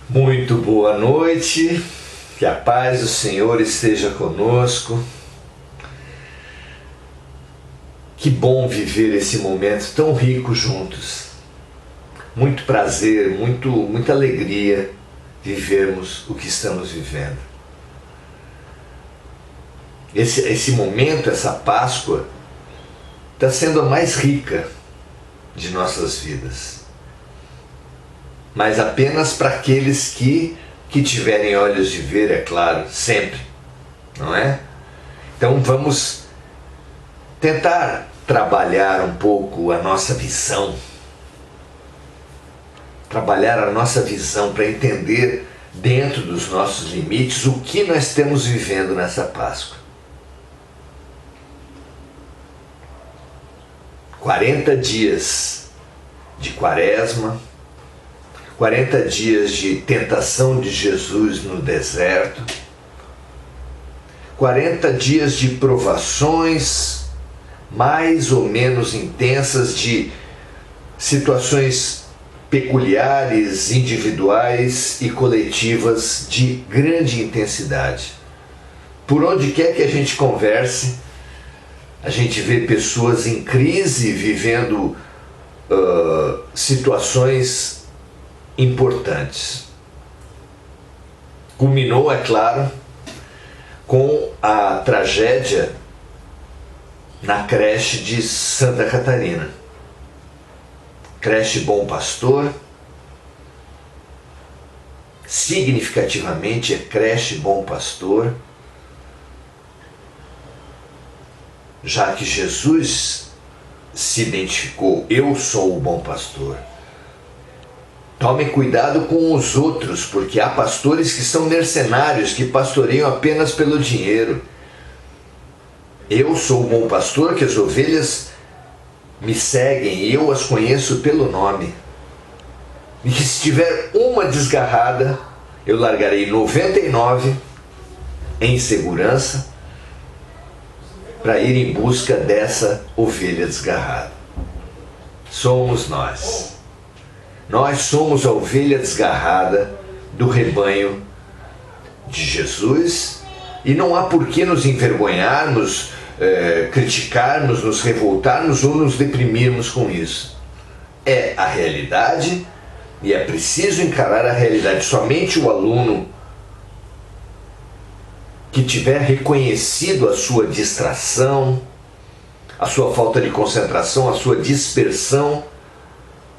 Muito boa noite, que a paz do Senhor esteja conosco. Que bom viver esse momento tão rico juntos. Muito prazer, muita alegria vivermos o que estamos vivendo. Esse momento, essa Páscoa, está sendo a mais rica de nossas vidas. Mas apenas para aqueles que tiverem olhos de ver, é claro, sempre, não é? Então vamos tentar trabalhar um pouco a nossa visão, para entender dentro dos nossos limites o que nós estamos vivendo nessa Páscoa. 40 dias de Quaresma, 40 dias de tentação de Jesus no deserto, 40 dias de provações mais ou menos intensas, de situações peculiares, individuais e coletivas de grande intensidade. Por onde quer que a gente converse, a gente vê pessoas em crise vivendo situações importantes. Culminou, é claro, com a tragédia na creche de Santa Catarina. Creche Bom Pastor, significativamente é creche Bom Pastor, já que Jesus se identificou: eu sou o bom pastor. Tomem cuidado com os outros, porque há pastores que são mercenários, que pastoreiam apenas pelo dinheiro. Eu sou o bom pastor, que as ovelhas me seguem e eu as conheço pelo nome. E que se tiver uma desgarrada, eu largarei 99 em segurança para ir em busca dessa ovelha desgarrada. Somos nós. Nós somos a ovelha desgarrada do rebanho de Jesus e não há por que nos envergonharmos, criticarmos, nos revoltarmos ou nos deprimirmos com isso. É a realidade e é preciso encarar a realidade. Somente o aluno que tiver reconhecido a sua distração, a sua falta de concentração, a sua dispersão,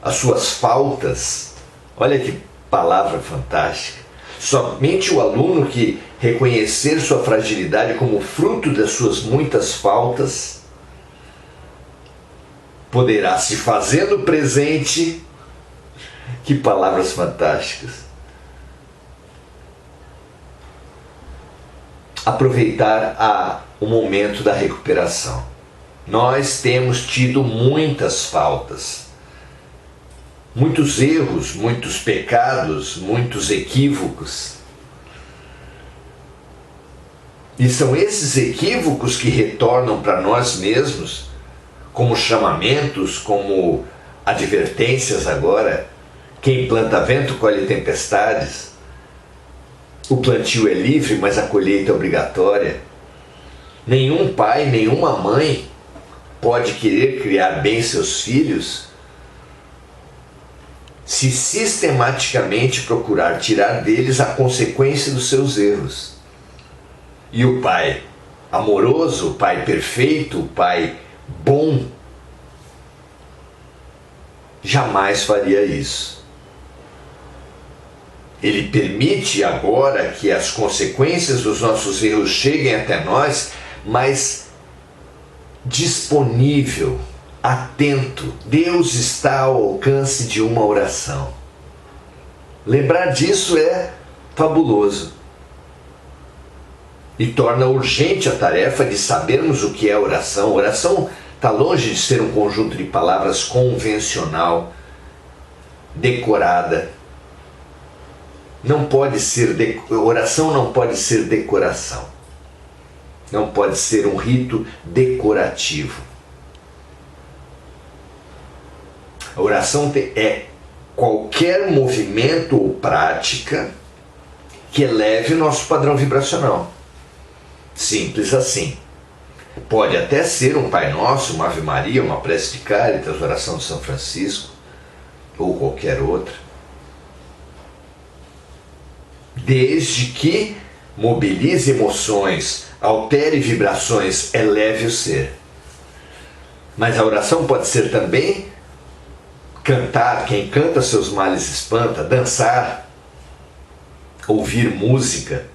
as suas faltas, olha que palavra fantástica, somente o aluno que reconhecer sua fragilidade como fruto das suas muitas faltas, poderá, se fazendo presente, que palavras fantásticas, aproveitar o momento da recuperação. Nós temos tido muitas faltas, muitos erros, muitos pecados, muitos equívocos. E são esses equívocos que retornam para nós mesmos como chamamentos, como advertências agora. Quem planta vento colhe tempestades. O plantio é livre, mas a colheita é obrigatória. Nenhum pai, nenhuma mãe pode querer criar bem seus filhos se sistematicamente procurar tirar deles a consequência dos seus erros. E o pai amoroso, o pai perfeito, o pai bom, jamais faria isso. Ele permite agora que as consequências dos nossos erros cheguem até nós, mas disponível, atento. Deus está ao alcance de uma oração. Lembrar disso é fabuloso e torna urgente a tarefa de sabermos o que é oração. Oração está longe de ser um conjunto de palavras convencional, decorada. Oração não pode ser decoração. Não pode ser um rito decorativo. A oração é qualquer movimento ou prática que eleve o nosso padrão vibracional. Simples assim. Pode até ser um Pai Nosso, uma Ave Maria, uma prece de Cáritas, oração de São Francisco, ou qualquer outra. Desde que mobilize emoções, altere vibrações, eleve o ser. Mas a oração pode ser também cantar, quem canta seus males espanta, dançar, ouvir música.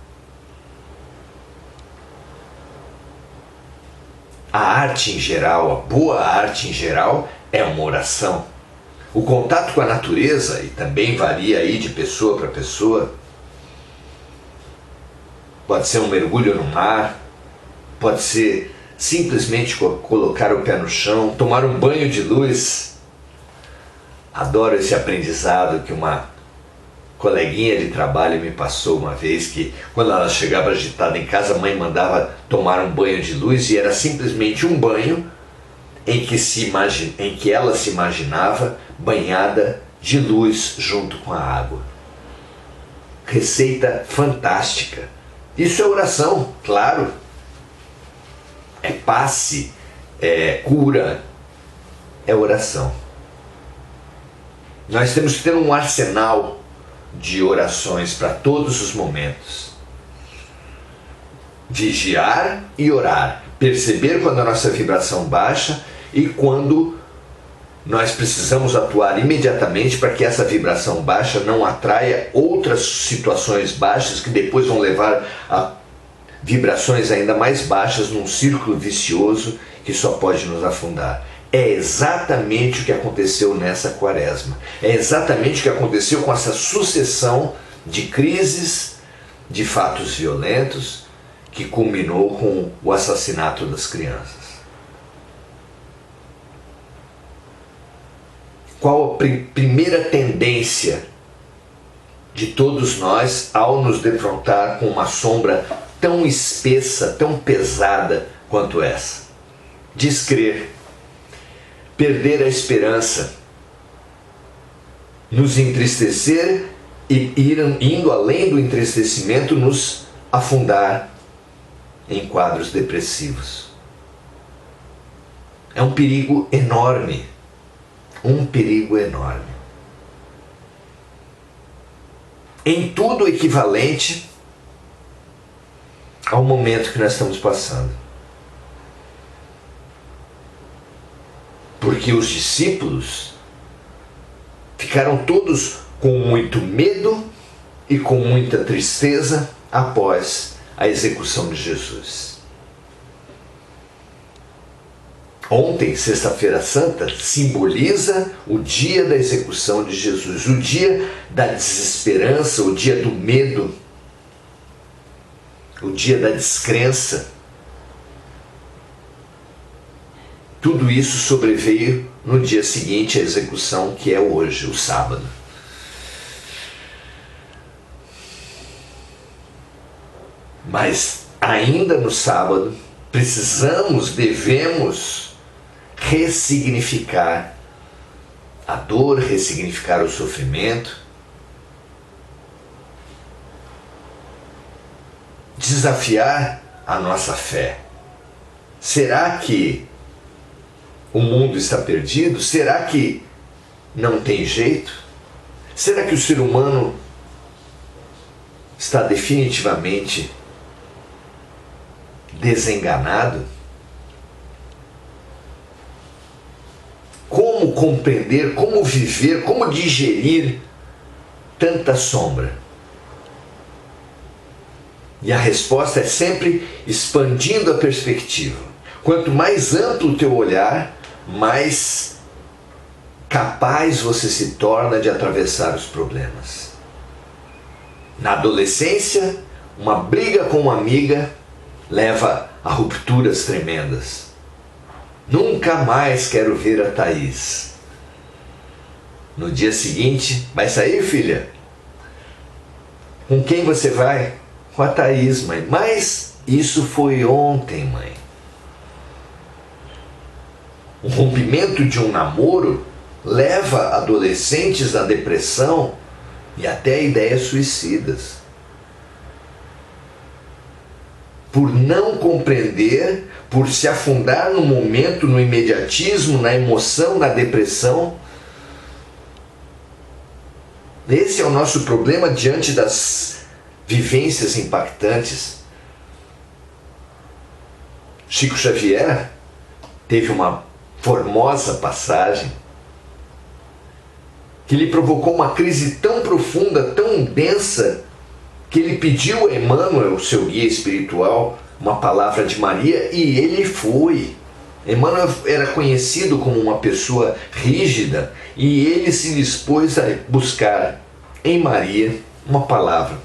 A arte em geral, a boa arte em geral, é uma oração. O contato com a natureza, e também varia aí de pessoa para pessoa, pode ser um mergulho no mar, pode ser simplesmente colocar o pé no chão, tomar um banho de luz. Adoro esse aprendizado que uma coleguinha de trabalho me passou uma vez, que quando ela chegava agitada em casa, a mãe mandava tomar um banho de luz, e era simplesmente um banho em que ela se imaginava banhada de luz junto com a água. Receita fantástica. Isso é oração, claro. É passe, é cura, é oração. Nós temos que ter um arsenal de orações para todos os momentos. Vigiar e orar. Perceber quando a nossa vibração baixa e quando nós precisamos atuar imediatamente para que essa vibração baixa não atraia outras situações baixas que depois vão levar a vibrações ainda mais baixas num círculo vicioso que só pode nos afundar. É exatamente o que aconteceu nessa quaresma. É exatamente o que aconteceu com essa sucessão de crises, de fatos violentos, que culminou com o assassinato das crianças. Qual a primeira tendência de todos nós ao nos defrontar com uma sombra tão espessa, tão pesada quanto essa? Descrer, perder a esperança, nos entristecer e indo além do entristecimento, nos afundar em quadros depressivos. É um perigo enorme. Um perigo enorme. Em tudo equivalente ao momento que nós estamos passando. Porque os discípulos ficaram todos com muito medo e com muita tristeza após a execução de Jesus. Ontem, Sexta-feira Santa, simboliza o dia da execução de Jesus, o dia da desesperança, o dia do medo, o dia da descrença. Tudo isso sobreveio no dia seguinte à execução, que é hoje, o sábado. Mas ainda no sábado, devemos ressignificar a dor, ressignificar o sofrimento, desafiar a nossa fé. Será que o mundo está perdido? Será que não tem jeito? Será que o ser humano está definitivamente desenganado? Como compreender, como viver, como digerir tanta sombra? E a resposta é sempre expandindo a perspectiva. Quanto mais amplo o teu olhar, mais capaz você se torna de atravessar os problemas. Na adolescência, uma briga com uma amiga leva a rupturas tremendas. Nunca mais quero ver a Thaís. No dia seguinte, vai sair, filha? Com quem você vai? Com a Thaís, mãe. Mas isso foi ontem, mãe. O rompimento de um namoro leva adolescentes à depressão e até a ideias suicidas. Por não compreender, por se afundar no momento, no imediatismo, na emoção, na depressão. Esse é o nosso problema diante das vivências impactantes. Chico Xavier teve uma formosa passagem que lhe provocou uma crise tão profunda, tão densa, que ele pediu a Emmanuel, seu guia espiritual, uma palavra de Maria, e ele foi. Emmanuel era conhecido como uma pessoa rígida, e ele se dispôs a buscar em Maria uma palavra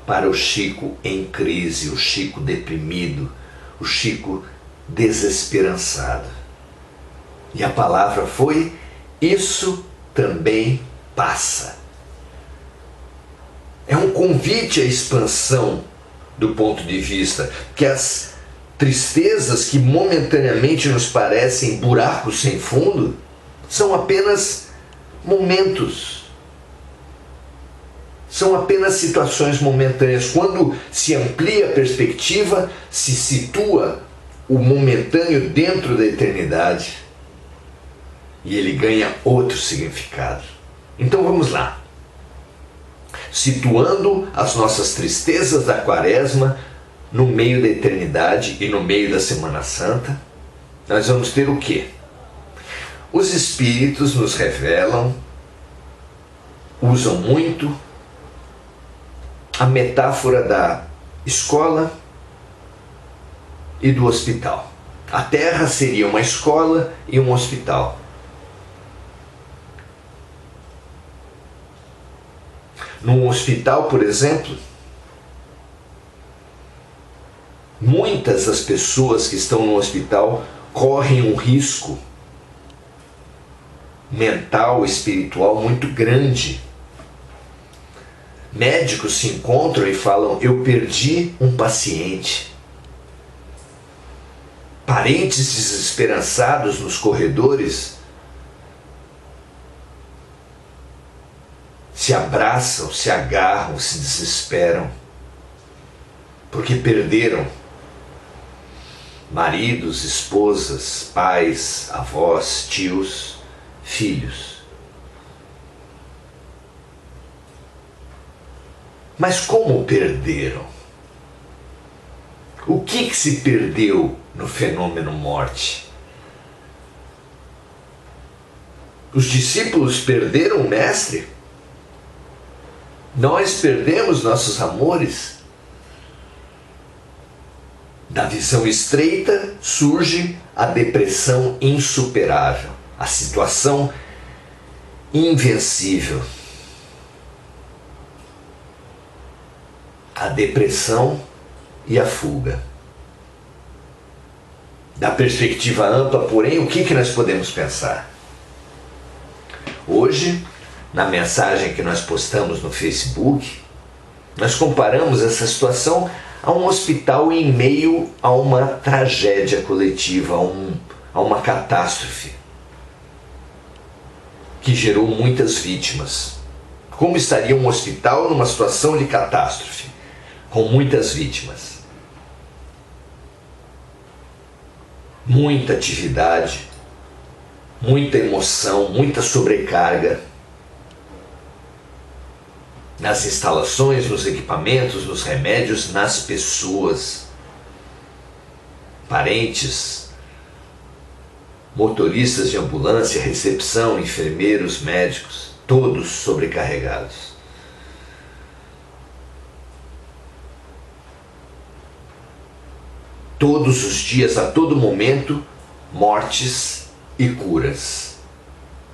para o Chico em crise, o Chico deprimido, o Chico desesperançado. E a palavra foi: isso também passa. É um convite à expansão do ponto de vista que as tristezas que momentaneamente nos parecem buracos sem fundo são apenas momentos. São apenas situações momentâneas. Quando se amplia a perspectiva, se situa o momentâneo dentro da eternidade e ele ganha outro significado. Então vamos lá. Situando as nossas tristezas da Quaresma no meio da eternidade e no meio da Semana Santa, nós vamos ter o quê? Os Espíritos nos revelam, usam muito a metáfora da escola e do hospital. A Terra seria uma escola e um hospital. Num hospital, por exemplo, muitas das pessoas que estão no hospital correm um risco mental, espiritual muito grande. Médicos se encontram e falam: eu perdi um paciente. Parentes desesperançados nos corredores se abraçam, se agarram, se desesperam, porque perderam maridos, esposas, pais, avós, tios, filhos. Mas como perderam? O que se perdeu no fenômeno morte? Os discípulos perderam o Mestre? Nós perdemos nossos amores? Da visão estreita surge a depressão insuperável, a situação invencível. A depressão e a fuga. Da perspectiva ampla, porém, o que nós podemos pensar? Hoje, na mensagem que nós postamos no Facebook, nós comparamos essa situação a um hospital em meio a uma tragédia coletiva, a uma catástrofe que gerou muitas vítimas. Como estaria um hospital numa situação de catástrofe, com muitas vítimas? Muita atividade, muita emoção, muita sobrecarga nas instalações, nos equipamentos, nos remédios, nas pessoas, parentes, motoristas de ambulância, recepção, enfermeiros, médicos, todos sobrecarregados. Todos os dias, a todo momento, mortes e curas.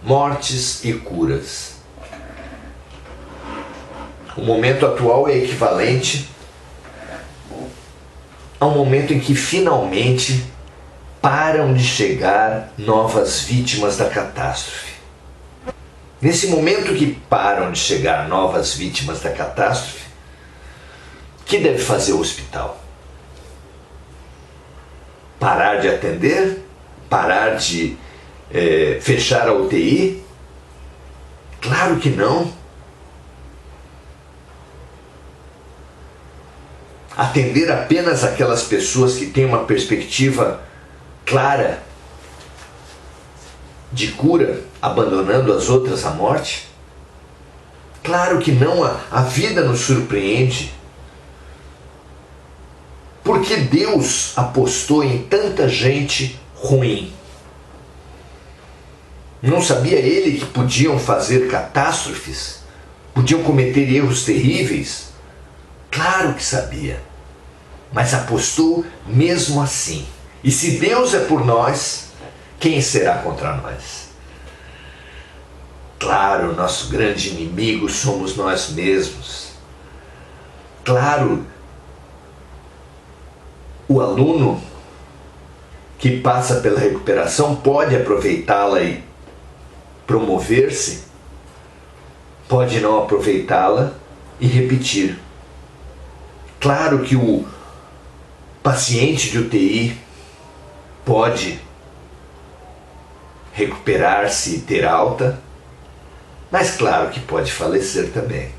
Mortes e curas. O momento atual é equivalente a um momento em que finalmente param de chegar novas vítimas da catástrofe. Nesse momento que param de chegar novas vítimas da catástrofe, o que deve fazer o hospital? Parar de atender? parar de fechar a UTI? Claro que não. Atender apenas aquelas pessoas que têm uma perspectiva clara de cura, abandonando as outras à morte? Claro que não, a vida nos surpreende. Porque Deus apostou em tanta gente ruim? Não sabia ele que podiam fazer catástrofes? Podiam cometer erros terríveis? Claro que sabia. Mas apostou mesmo assim. E se Deus é por nós, quem será contra nós? Claro, nosso grande inimigo somos nós mesmos. Claro, o aluno que passa pela recuperação pode aproveitá-la e promover-se, pode não aproveitá-la e repetir. Claro que o paciente de UTI pode recuperar-se e ter alta, mas claro que pode falecer também.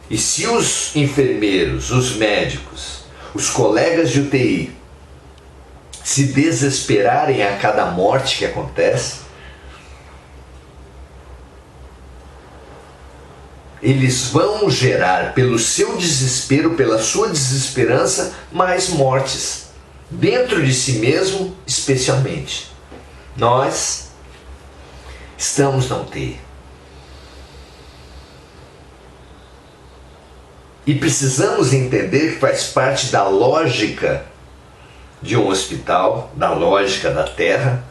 E se os enfermeiros, os médicos, os colegas de UTI se desesperarem a cada morte que acontece, eles vão gerar, pelo seu desespero, pela sua desesperança, mais mortes, dentro de si mesmo, especialmente. Nós estamos na UTI. E precisamos entender que faz parte da lógica de um hospital, da lógica da Terra,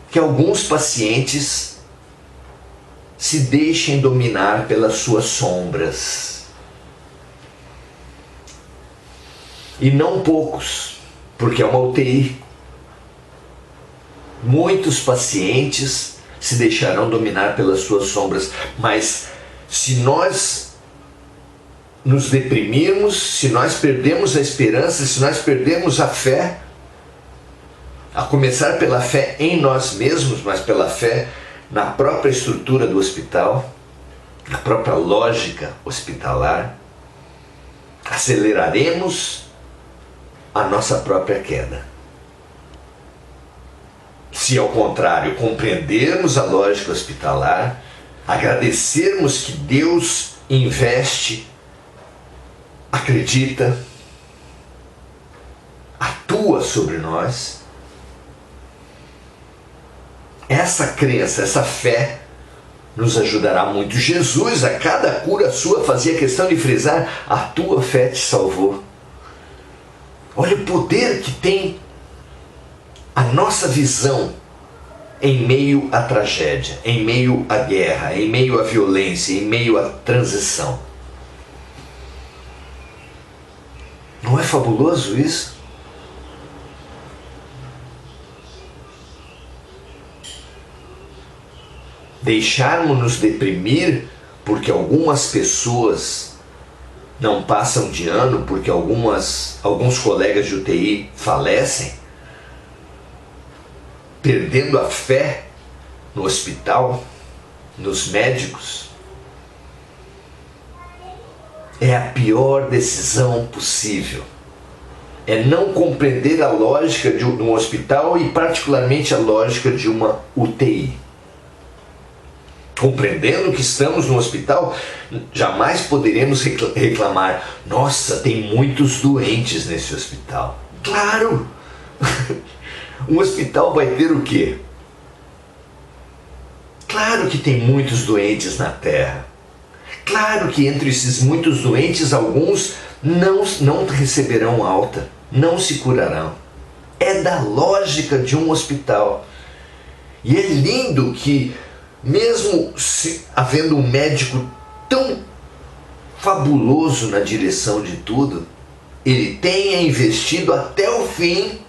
que alguns pacientes se deixem dominar pelas suas sombras. E não poucos, porque é uma UTI. Muitos pacientes se deixarão dominar pelas suas sombras, mas se nós nos deprimirmos, se nós perdemos a esperança, se nós perdemos a fé, a começar pela fé em nós mesmos, mas pela fé na própria estrutura do hospital, na própria lógica hospitalar, aceleraremos a nossa própria queda. Se ao contrário compreendermos a lógica hospitalar, agradecermos que Deus investe, acredita, atua sobre nós, essa crença, essa fé nos ajudará muito. Jesus, a cada cura sua, fazia questão de frisar: a tua fé te salvou. Olha o poder que tem a nossa visão em meio à tragédia, em meio à guerra, em meio à violência, em meio à transição. Não é fabuloso isso? Deixarmos-nos deprimir porque algumas pessoas não passam de ano, porque alguns colegas de UTI falecem, perdendo a fé no hospital, nos médicos, é a pior decisão possível. É não compreender a lógica de um hospital e particularmente a lógica de uma UTI. Compreendendo que estamos no hospital, jamais poderemos reclamar: nossa, tem muitos doentes nesse hospital. Claro! Um hospital vai ter o quê? Claro que tem muitos doentes na Terra. Claro que entre esses muitos doentes, alguns não receberão alta, não se curarão. É da lógica de um hospital. E é lindo que, mesmo havendo um médico tão fabuloso na direção de tudo, ele tenha investido até o fim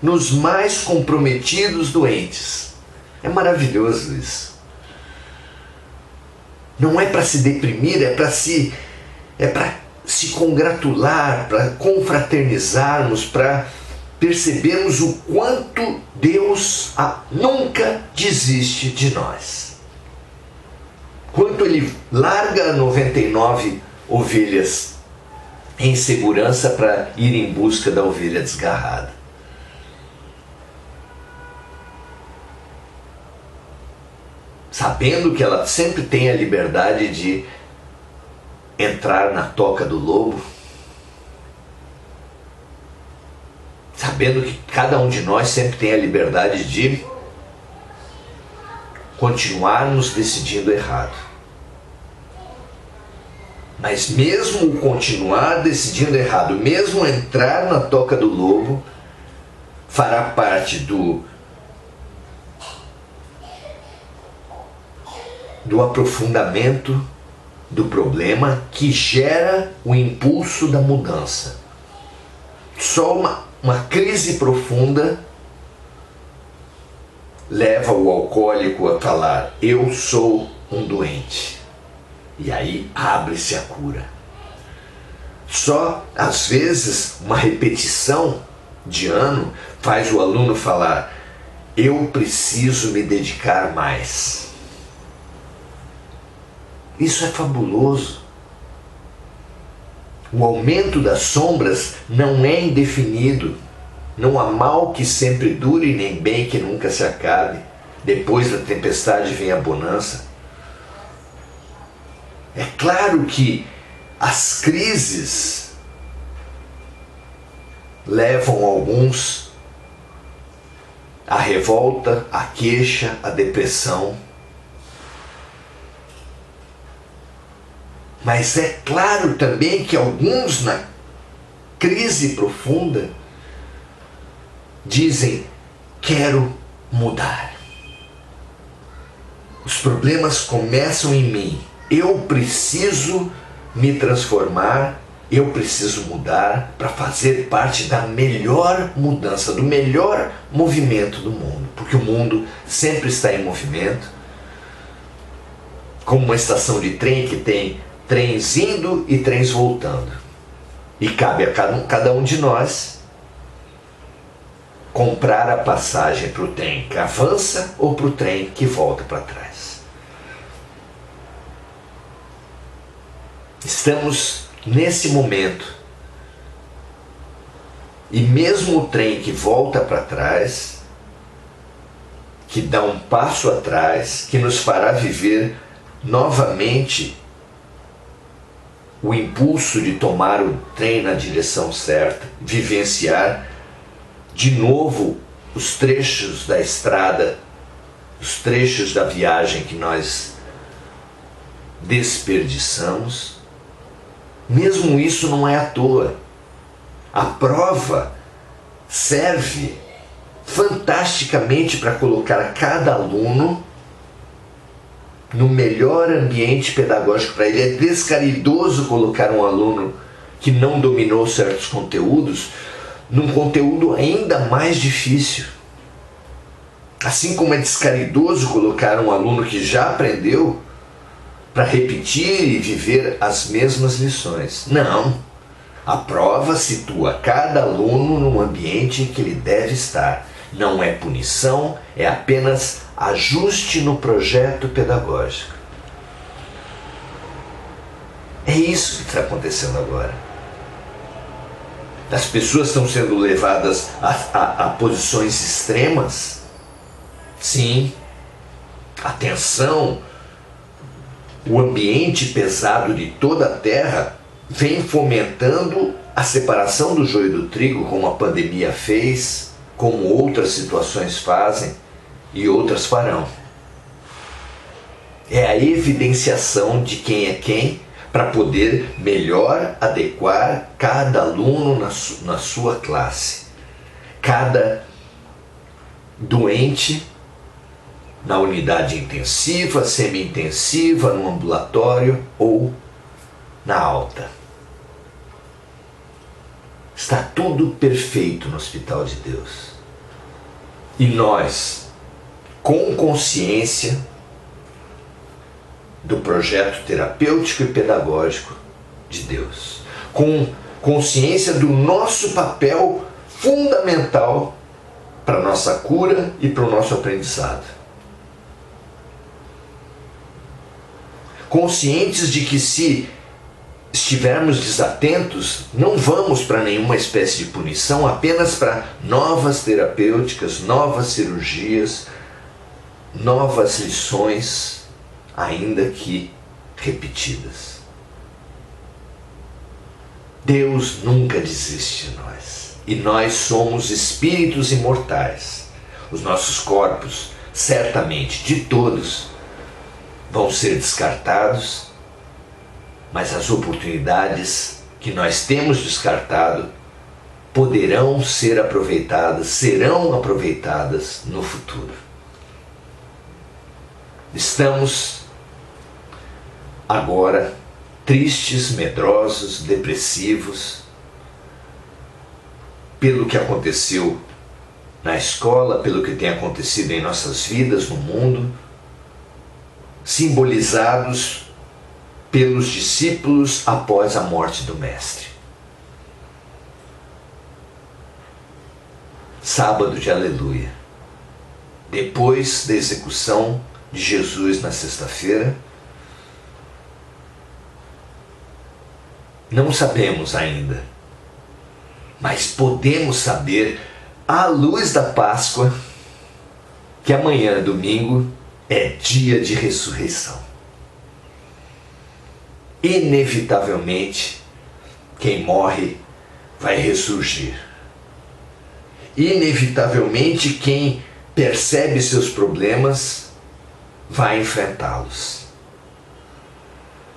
nos mais comprometidos doentes. É maravilhoso isso. Não é para se deprimir, é para se congratular, para confraternizarmos, para percebermos o quanto Deus nunca desiste de nós. Quanto Ele larga 99 ovelhas em segurança para ir em busca da ovelha desgarrada. Sabendo que ela sempre tem a liberdade de entrar na toca do lobo, sabendo que cada um de nós sempre tem a liberdade de continuarmos decidindo errado. Mas mesmo o continuar decidindo errado, mesmo entrar na toca do lobo, fará parte do aprofundamento do problema que gera o impulso da mudança. Só uma crise profunda leva o alcoólico a falar: eu sou um doente. E aí abre-se a cura. Só às vezes uma repetição de ano faz o aluno falar: eu preciso me dedicar mais. Isso é fabuloso. O aumento das sombras não é indefinido. Não há mal que sempre dure, nem bem que nunca se acabe. Depois da tempestade vem a bonança. É claro que as crises levam alguns à revolta, à queixa, à depressão. Mas é claro também que alguns, na crise profunda, dizem: quero mudar. Os problemas começam em mim. Eu preciso me transformar, eu preciso mudar para fazer parte da melhor mudança, do melhor movimento do mundo. Porque o mundo sempre está em movimento, como uma estação de trem que tem trens indo e trens voltando. E cabe a cada um de nós comprar a passagem para o trem que avança ou para o trem que volta para trás. Estamos nesse momento. E mesmo o trem que volta para trás, que dá um passo atrás, que nos fará viver novamente o impulso de tomar o trem na direção certa, vivenciar de novo os trechos da estrada, os trechos da viagem que nós desperdiçamos. Mesmo isso não é à toa. A prova serve fantasticamente para colocar cada aluno no melhor ambiente pedagógico para ele. É descaridoso colocar um aluno que não dominou certos conteúdos num conteúdo ainda mais difícil. Assim como é descaridoso colocar um aluno que já aprendeu para repetir e viver as mesmas lições. Não. A prova situa cada aluno num ambiente em que ele deve estar. Não é punição, é apenas ajuste no projeto pedagógico. É isso que está acontecendo agora. As pessoas estão sendo levadas a posições extremas. Sim, a tensão, o ambiente pesado de toda a Terra vem fomentando a separação do joio do trigo, como a pandemia fez, como outras situações fazem e outras farão. É a evidenciação de quem é quem para poder melhor adequar cada aluno na sua classe. Cada doente na unidade intensiva, semi-intensiva, no ambulatório ou na alta. Está tudo perfeito no Hospital de Deus. E nós, com consciência do projeto terapêutico e pedagógico de Deus, com consciência do nosso papel fundamental para a nossa cura e para o nosso aprendizado. Conscientes de que se estivermos desatentos, não vamos para nenhuma espécie de punição, apenas para novas terapêuticas, novas cirurgias, novas lições, ainda que repetidas. Deus nunca desiste de nós. E nós somos espíritos imortais. Os nossos corpos, certamente, de todos, vão ser descartados, mas as oportunidades que nós temos descartado poderão ser aproveitadas, serão aproveitadas no futuro. Estamos agora tristes, medrosos, depressivos, pelo que aconteceu na escola, pelo que tem acontecido em nossas vidas, no mundo, simbolizados pelos discípulos após a morte do Mestre. Sábado de Aleluia. Depois da execução de Jesus na sexta-feira, não sabemos ainda, mas podemos saber, à luz da Páscoa, que amanhã, domingo, é dia de ressurreição. Inevitavelmente, quem morre vai ressurgir. Inevitavelmente, quem percebe seus problemas vai enfrentá-los.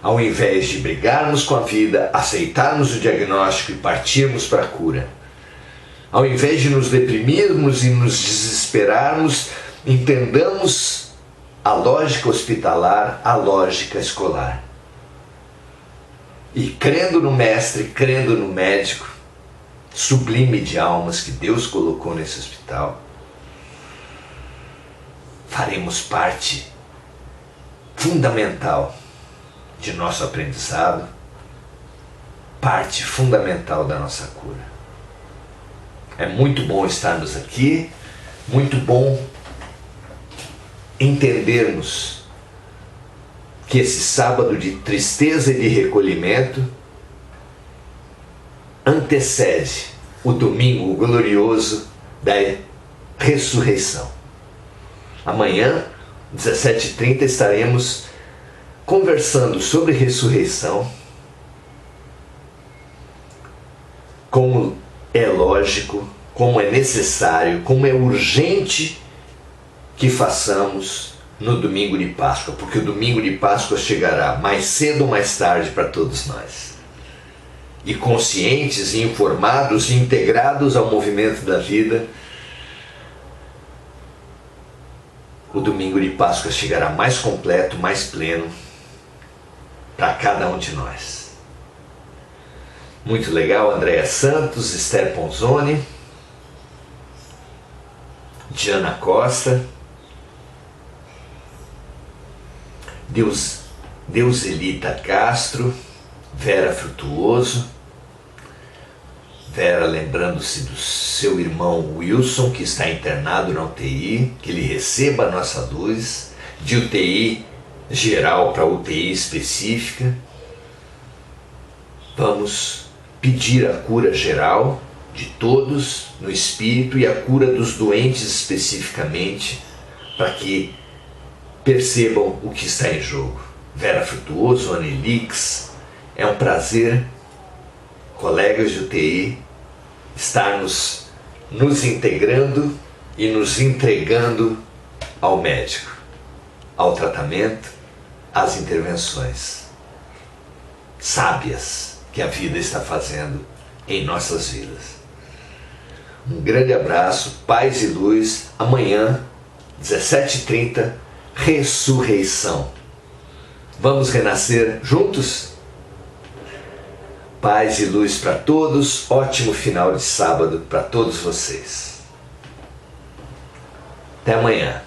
Ao invés de brigarmos com a vida, aceitarmos o diagnóstico e partirmos para a cura, ao invés de nos deprimirmos e nos desesperarmos, entendamos a lógica hospitalar, a lógica escolar. E crendo no Mestre, crendo no médico sublime de almas que Deus colocou nesse hospital, faremos parte fundamental de nosso aprendizado, parte fundamental da nossa cura. É muito bom estarmos aqui, muito bom entendermos que esse sábado de tristeza e de recolhimento antecede o domingo glorioso da ressurreição. Amanhã, 17h30, estaremos conversando sobre ressurreição, como é lógico, como é necessário, como é urgente que façamos no domingo de Páscoa, porque o domingo de Páscoa chegará mais cedo ou mais tarde para todos nós. E conscientes, e informados, e integrados ao movimento da vida, o domingo de Páscoa chegará mais completo, mais pleno para cada um de nós. Muito legal, Andréa Santos, Esther Ponzoni, Diana Costa, Deuselita Castro, Vera Frutuoso, Vera lembrando-se do seu irmão Wilson, que está internado na UTI, que ele receba a nossa luz, de UTI geral para UTI específica. Vamos pedir a cura geral de todos no espírito e a cura dos doentes especificamente, para que percebam o que está em jogo. Vera Frutuoso, Anelix, é um prazer, colegas de UTI, estarmos nos integrando e nos entregando ao médico, ao tratamento, às intervenções sábias que a vida está fazendo em nossas vidas. Um grande abraço, paz e luz. Amanhã, 17h30, ressurreição. Vamos renascer juntos? Paz e luz para todos, ótimo final de sábado para todos vocês. Até amanhã.